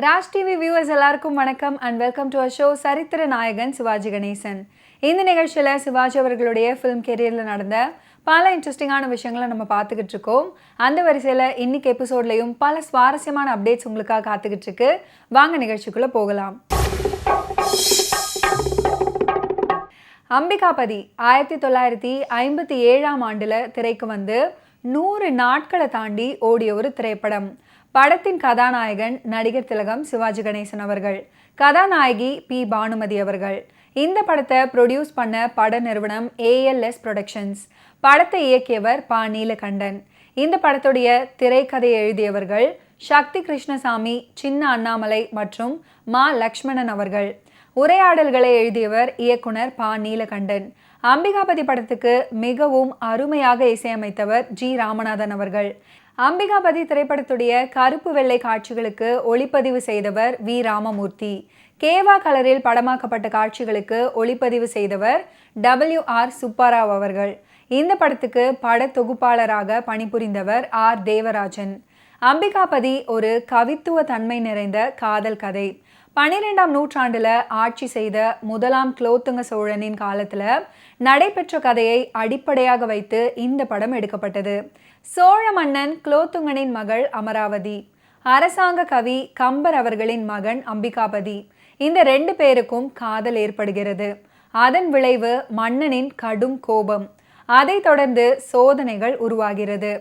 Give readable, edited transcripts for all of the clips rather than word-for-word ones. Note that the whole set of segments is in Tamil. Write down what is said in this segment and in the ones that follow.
ராஜ் டிவி வியூவர்ஸ் எல்லாருக்கும் வணக்கம் and welcome to a show சரித்திர நாயகன் சிவாஜி கணேசன். இந்த நிகழ்ச்சியில் சிவாஜி அவர்களுடைய ஃபிலிம் கெரியரில் நடந்த பல இன்ட்ரெஸ்டிங்கான விஷயங்களை நம்ம பார்த்துக்கிட்டு இருக்கோம். அந்த வரிசையில் இன்னைக்கு எபிசோட்லையும் பல சுவாரஸ்யமான அப்டேட்ஸ் உங்களுக்காக காத்துக்கிட்டு இருக்கு. வாங்க நிகழ்ச்சிக்குள்ளே போகலாம். அம்பிகாபதி 1957ஆம் ஆண்டில் திரைக்கு வந்து 100 நாட்களை தாண்டி ஓடிய ஒரு திரைப்படம். படத்தின் கதாநாயகன் நடிகர் திலகம் சிவாஜி கணேசன் அவர்கள், கதாநாயகி பி பானுமதி அவர்கள். இந்த படத்தை ப்ரொடியூஸ் பண்ண பட நிறுவனம் ALS புரொடக்ஷன்ஸ். படத்தை இயக்கியவர் பா நீலகண்டன். இந்த படத்துடைய திரைக்கதை எழுதியவர்கள் சக்தி கிருஷ்ணசாமி, சின்ன அண்ணாமலை மற்றும் மா லக்ஷ்மணன் அவர்கள். உரையாடல்களை எழுதியவர் இயக்குனர் பா நீலகண்டன். அம்பிகாபதி படத்துக்கு மிகவும் அருமையாக இசையமைத்தவர் G ராமநாதன் அவர்கள். அம்பிகாபதி திரைப்படத்துடைய கருப்பு வெள்ளை காட்சிகளுக்கு ஒளிப்பதிவு செய்தவர் V ராமமூர்த்தி. கேவா கலரில் படமாக்கப்பட்ட காட்சிகளுக்கு ஒளிப்பதிவு செய்தவர் WR சுப்பாராவ் அவர்கள். இந்த படத்துக்கு பட தொகுப்பாளராக பணிபுரிந்தவர் R தேவராஜன். அம்பிகாபதி ஒரு கவித்துவ தன்மை நிறைந்த காதல் கதை. 12ஆம் நூற்றாண்டில் ஆட்சி செய்த முதலாம் குலோத்துங்க சோழனின் காலத்தில் நடைபெற்ற கதையை அடிப்படையாக வைத்து இந்த படம் எடுக்கப்பட்டது. சோழ மன்னன் குலோத்துங்கனின் மகள் அமராவதி, அரசாங்க கவி கம்பர் அவர்களின் மகன் அம்பிகாபதி. இந்த 2 பேருக்கும் காதல் ஏற்படுகிறது. அதன் விளைவு மன்னனின் கடும் கோபம். அதைத் தொடர்ந்து சோதனைகள் உருவாகிறது.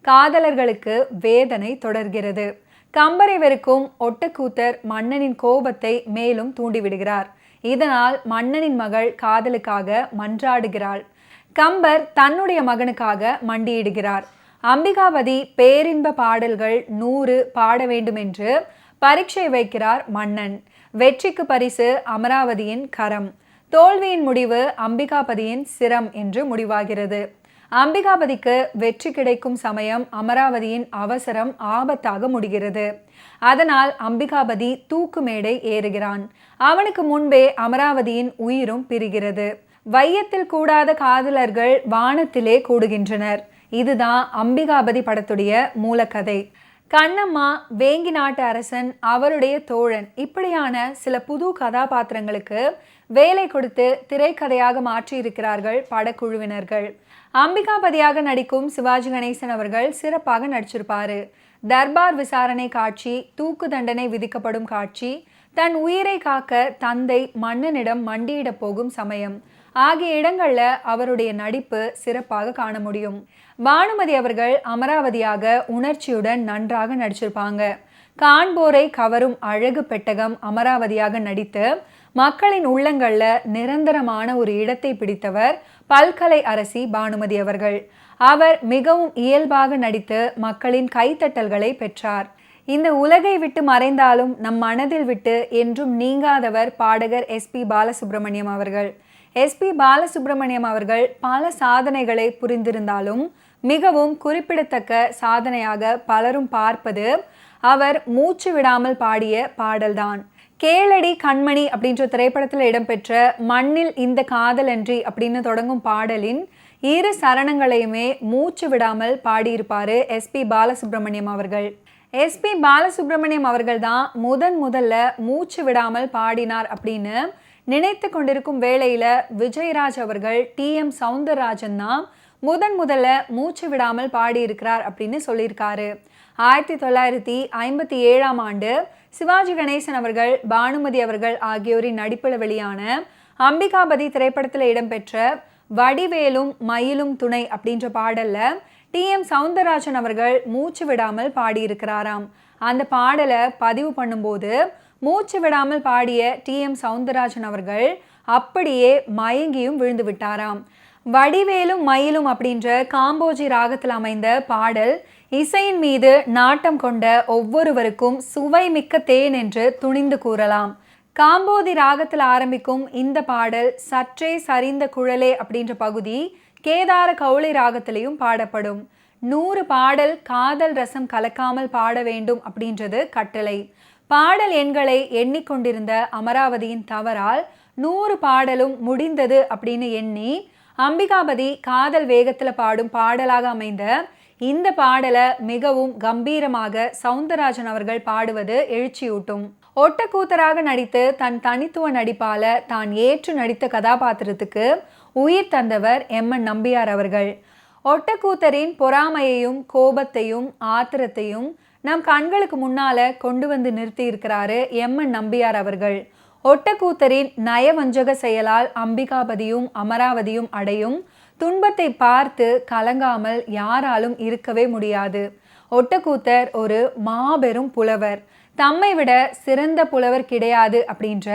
காதலர்களுக்கு வேதனை தொடர்கிறது. கம்பரை வெறுக்கும் ஒட்டக்கூத்தர் மன்னனின் கோபத்தை மேலும் தூண்டிவிடுகிறார். இதனால் மன்னனின் மகள் காதலுக்காக மன்றாடுகிறாள். கம்பர் தன்னுடைய மகனுக்காக மண்டியிடுகிறார். அம்பிகாபதி பேரின்ப பாடல்கள் 100 பாட வேண்டும் என்று பரீட்சை வைக்கிறார் மன்னன். வெற்றிக்கு பரிசு அமராவதியின் கரம், தோல்வியின் முடிவு அம்பிகாபதியின் சிரம் என்று முடிவாகிறது. அம்பிகாபதிக்கு வெற்றி கிடைக்கும் சமயம் அமராவதியின் அவசரம் ஆபத்தாக முடிகிறது. அதனால் அம்பிகாபதி தூக்கு மேடை ஏறுகிறான். அவனுக்கு முன்பே அமராவதியின் உயிரும் பிரிகிறது. வையத்தில் கூடாத காதலர்கள் வானத்திலே கூடுகின்றனர். இதுதான் அம்பிகாபதி படத்துடைய மூலக்கதை. கண்ணம்மா, வேங்கி நாட்டு அரசன், அவருடைய தோழன், இப்படியான சில புது கதாபாத்திரங்களுக்கு வேலை கொடுத்து திரைக்கதையாக மாற்றியிருக்கிறார்கள் படக்குழுவினர்கள். அம்பிகாபதியாக நடிக்கும் சிவாஜி கணேசன் அவர்கள் சிறப்பாக நடிச்சிருப்பாரு. தர்பார் விசாரணை காட்சி, தூக்கு தண்டனை விதிக்கப்படும் காட்சி, தன் உயிரை காக்க தந்தை மன்னனிடம் மண்டியிட போகும் சமயம் ஆகிய இடங்கள்ல அவருடைய நடிப்பு சிறப்பாக காண முடியும். பானுமதி அவர்கள் அமராவதியாக உணர்ச்சியுடன் நன்றாக நடிச்சிருப்பாங்க. காண்போரை கவரும் அழகு பெட்டகம் அமராவதியாக நடித்து மக்களின் உள்ளங்கள்ல நிரந்தரமான ஒரு இடத்தை பிடித்தவர் பல்கலை அரசி பானுமதி அவர்கள். அவர் மிகவும் இயல்பாக நடித்து மக்களின் கைத்தட்டல்களை பெற்றார். இந்த உலகை விட்டு மறைந்தாலும் நம் மனதில் விட்டு என்றும் நீங்காதவர் பாடகர் SP பாலசுப்ரமணியம் அவர்கள். SP பாலசுப்ரமணியம் அவர்கள் பல சாதனைகளை புரிந்திருந்தாலும் மிகவும் குறிப்பிடத்தக்க சாதனையாக பலரும் பார்ப்பது அவர் மூச்சு விடாமல் பாடிய பாடல்தான். கேளடி கண்மணி அப்படின்ற திரைப்படத்தில் இடம்பெற்ற மண்ணில் இந்த காதலன்றி அப்படின்னு தொடங்கும் பாடலின் 2 சரணங்களையுமே மூச்சு விடாமல் பாடியிருப்பாரு SP பாலசுப்ரமணியம் அவர்கள். SP பாலசுப்ரமணியம் அவர்கள் தான் முதல்ல மூச்சு விடாமல் பாடினார் அப்படின்னு நினைத்து கொண்டிருக்கும் வேளையில விஜயராஜ் அவர்கள் TM சௌந்தரராஜன் தான் முதல்ல மூச்சு விடாமல் பாடியிருக்கிறார் அப்படின்னு சொல்லியிருக்காரு. 1957ஆம் ஆண்டு சிவாஜி கணேசன் அவர்கள், பானுமதி அவர்கள் ஆகியோரின் நடிப்பில் வெளியான அம்பிகாபதி திரைப்படத்தில் இடம்பெற்ற வடிவேலும் மயிலும் துணை அப்படின்ற பாடல்ல TM சௌந்தரராஜன் அவர்கள் மூச்சு விடாமல் பாடியிருக்கிறாராம். அந்த பாடலை பதிவு பண்ணும்போது மூச்சு விடாமல் பாடிய TM சௌந்தரராஜன் அவர்கள் அப்படியே மயங்கியும் விழுந்து விட்டாராம். வடிவேலும் மயிலும் அப்படின்ற காம்போஜி ராகத்தில் அமைந்த பாடல் இசையின் மீது நாட்டம் கொண்ட ஒவ்வொருவருக்கும் சுவை மிக்க தேன் என்று துணிந்து கூறலாம். காம்போதி ராகத்தில் ஆரம்பிக்கும் இந்த பாடல் சற்றே சரிந்த குழலே அப்படின்ற பகுதி கேதார கௌளை ராகத்திலையும் பாடப்படும். 100 பாடல் காதல் ரசம் கலக்காமல் பாட வேண்டும் அப்படின்றது கட்டளை. பாடல் எண்களை எண்ணிக்கொண்டிருந்த அமராவதியின் தவறால் 100 பாடலும் முடிந்தது அப்படின்னு எண்ணி அம்பிகாபதி காதல் வேகத்தில் பாடும் பாடலாக அமைந்த இந்த பாடலை மிகவும் கம்பீரமாக சவுந்தரராஜன் அவர்கள் பாடுவது எழுச்சியூட்டும். ஒட்டக்கூத்தராக நடித்து தன் தனித்துவ நடிப்பால தான் ஏற்று நடித்த கதாபாத்திரத்துக்கு உயிர் தந்தவர் எம்என் நம்பியார் அவர்கள். ஒட்டக்கூத்தரின் பொறாமையையும் கோபத்தையும் ஆத்திரத்தையும் நம் கண்களுக்கு முன்னால கொண்டு வந்து நிறுத்தி இருக்கிறாரு எம்என் நம்பியார் அவர்கள். ஒட்டக்கூத்தரின் நயவஞ்சக செயலால் அம்பிகாபதியும் அமராவதியும் அடையும் துன்பத்தை பார்த்து கலங்காமல் யாராலும் இருக்கவே முடியாது. ஒட்டக்கூத்தர் ஒரு மாபெரும் புலவர். தம்மை விட சிறந்த புலவர் கிடையாது அப்படின்ற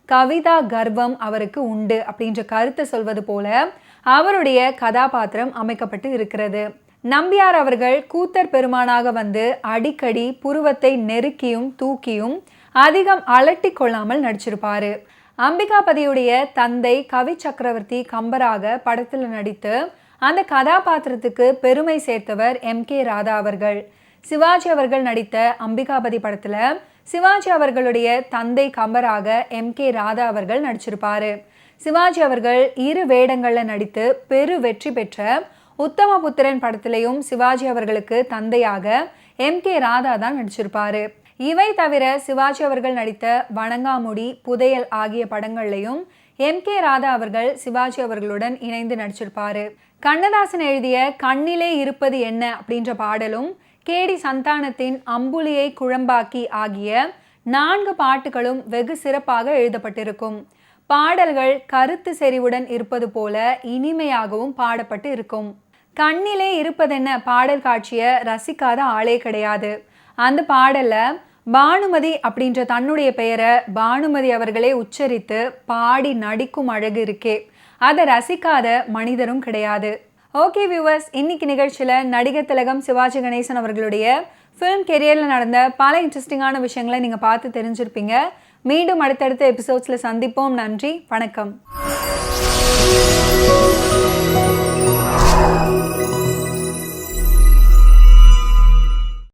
கவிதா கர்வம் அவருக்கு உண்டு அப்படின்ற கருத்தை சொல்வது போல அவருடைய கதாபாத்திரம் அமைக்கப்பட்டு இருக்கிறது. நம்பியார் அவர்கள் கூத்தர் பெருமானாக வந்து அடிக்கடி புருவத்தை நெருக்கியும் தூக்கியும் அதிகம் அலட்டி கொள்ளாமல் நடிச்சிருப்பாரு. அம்பிகாபதியுடைய தந்தை கவி சக்கரவர்த்தி கம்பராக படத்தில் நடித்து அந்த கதாபாத்திரத்துக்கு பெருமை சேர்த்தவர் எம்.கே. ராதா அவர்கள். சிவாஜி அவர்கள் நடித்த அம்பிகாபதி படத்துல சிவாஜி அவர்களுடைய தந்தை கம்பராக எம்.கே. ராதா அவர்கள் நடிச்சிருப்பாரு. சிவாஜி அவர்கள் 2 வேடங்கள்ல நடித்து பெரு வெற்றி பெற்ற உத்தமபுத்திரன் படத்திலையும் சிவாஜி அவர்களுக்கு தந்தையாக எம்.கே. ராதா தான் நடிச்சிருப்பாரு. இவை தவிர சிவாஜி அவர்கள் நடித்த வணங்காமுடி, புதையல் ஆகிய படங்கள்லையும் எம்.கே. ராதா அவர்கள் சிவாஜி அவர்களுடன் இணைந்து நடிச்சிருப்பாரு. கண்ணதாசன் எழுதிய கண்ணிலே இருப்பது என்ன அப்படின்ற பாடலும் கேடி சந்தானத்தின் அம்புலியை குழம்பாக்கி ஆகிய 4 பாட்டுகளும் வெகு சிறப்பாக எழுதப்பட்டிருக்கும். பாடல்கள் கருத்து செறிவுடன் இருப்பது போல இனிமையாகவும் பாடப்பட்டு இருக்கும். கண்ணிலே இருப்பதென்ன பாடல் காட்சியை ரசிக்காத ஆளே கிடையாது. அந்த பாடல்ல பானுமதி அப்படின்ற தன்னுடைய பெயரை பானுமதி அவர்களே உச்சரித்து பாடி நடிக்கும் அழகு இருக்கே, அதை ரசிக்காத மனிதரும் கிடையாது. ஓகே வியூவர்ஸ், இன்னைக்கு நிகழ்ச்சியில் நடிகர் திலகம் சிவாஜி கணேசன் அவர்களுடைய ஃபிலிம் கெரியரில் நடந்த பல இன்ட்ரெஸ்டிங்கான விஷயங்களை நீங்கள் பார்த்து தெரிஞ்சிருப்பீங்க. மீண்டும் அடுத்தடுத்த எபிசோட்ஸில் சந்திப்போம். நன்றி, வணக்கம்.